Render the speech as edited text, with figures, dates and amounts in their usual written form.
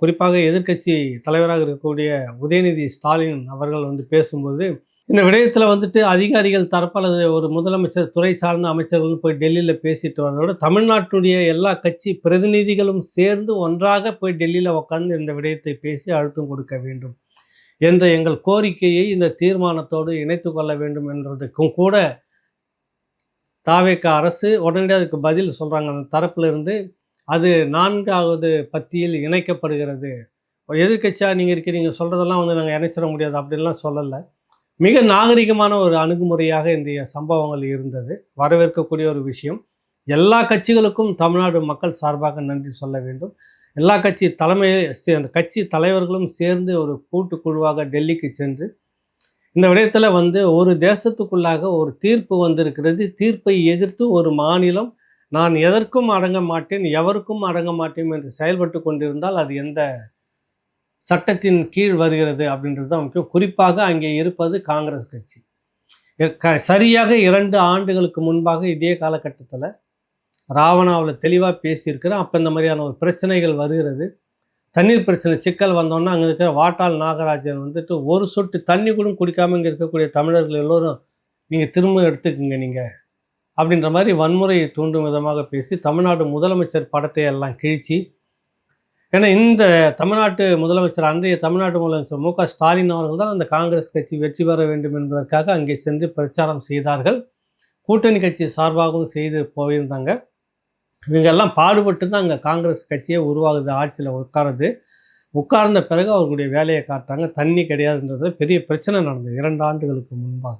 குறிப்பாக எதிர்க்கட்சி தலைவராக இருக்கக்கூடிய உதயநிதி ஸ்டாலின் அவர்கள் பேசும்போது, இந்த விடயத்தில் அதிகாரிகள் தரப்பு அல்லது ஒரு முதலமைச்சர் துறை சார்ந்த அமைச்சர்களும் போய் டெல்லியில் பேசிட்டு வரதோட, தமிழ்நாட்டுடைய எல்லா கட்சி பிரதிநிதிகளும் சேர்ந்து ஒன்றாக போய் டெல்லியில் உட்கார்ந்து இந்த விடயத்தை பேசி அழுத்தம் கொடுக்க வேண்டும் என்ற எங்கள் கோரிக்கையை இந்த தீர்மானத்தோடு இணைத்து கொள்ள வேண்டும் என்றதுக்கும் கூட தாவேக அரசு உடனடியாக அதுக்கு பதில் சொல்கிறாங்க. அந்த தரப்பிலிருந்து அது 4வது பத்தியில் இணைக்கப்படுகிறது. எதிர்க்கட்சியாக நீங்கள் இருக்கிறீங்க சொல்கிறதெல்லாம் நாங்கள் இணைச்சிட முடியாது அப்படின்லாம் சொல்லலை. மிக நாகரிகமான ஒரு அணுகுமுறையாக இன்றைய சம்பவங்கள் இருந்தது. வரவேற்கக்கூடிய ஒரு விஷயம். எல்லா கட்சிகளுக்கும் தமிழ்நாடு மக்கள் சார்பாக நன்றி சொல்ல வேண்டும். எல்லா கட்சி அந்த கட்சி தலைவர்களும் சேர்ந்து ஒரு கூட்டுக்குழுவாக டெல்லிக்கு சென்று இந்த விடயத்தில் ஒரு தேசத்துக்குள்ளாக ஒரு தீர்ப்பு வந்திருக்கிறது. தீர்ப்பை எதிர்த்து ஒரு மாநிலம் நான் எதற்கும் அடங்க மாட்டேன், எவருக்கும் அடங்க மாட்டேன் என்று செயல்பட்டு கொண்டிருந்தால் அது எந்த சட்டத்தின் கீழ் வருகிறது அப்படின்றது தான் முக்கியம். குறிப்பாக அங்கே இருப்பது காங்கிரஸ் கட்சி. சரியாக 2 ஆண்டுகளுக்கு முன்பாக இதே காலகட்டத்தில் ராவணாவில் தெளிவாக பேசியிருக்கிறேன். அப்போ இந்த மாதிரியான ஒரு பிரச்சனைகள் வருகிறது. தண்ணீர் பிரச்சனை சிக்கல் வந்தோன்னா அங்கே இருக்கிற வாட்டாள் நாகராஜன் ஒரு சொட்டு தண்ணி கூட குடிக்காமல் இங்கே இருக்கக்கூடிய தமிழர்கள் எல்லோரும் நீங்கள் திரும்ப எடுத்துக்குங்க நீங்கள் அப்படின்ற மாதிரி வன்முறையை தூண்டும் விதமாக பேசி தமிழ்நாடு முதலமைச்சர் படத்தை எல்லாம் கிழிச்சு, ஏன்னா இந்த தமிழ்நாட்டு முதலமைச்சர் அன்றைய தமிழ்நாட்டு முதலமைச்சர் மு க ஸ்டாலின் அவர்கள் தான் அந்த காங்கிரஸ் கட்சி வெற்றி பெற வேண்டும் என்பதற்காக அங்கே சென்று பிரச்சாரம் செய்தார்கள். கூட்டணி கட்சி சார்பாகவும் செய்து போயிருந்தாங்க. இவங்கெல்லாம் பாடுபட்டு தான் அங்கே காங்கிரஸ் கட்சியே உருவாகுது, ஆட்சியில் உட்கார்ந்த பிறகு அவர்களுடைய வேலையை காட்டுறாங்க. தண்ணி கிடையாதுன்றது பெரிய பிரச்சனை நடந்தது 2 ஆண்டுகளுக்கு முன்பாக.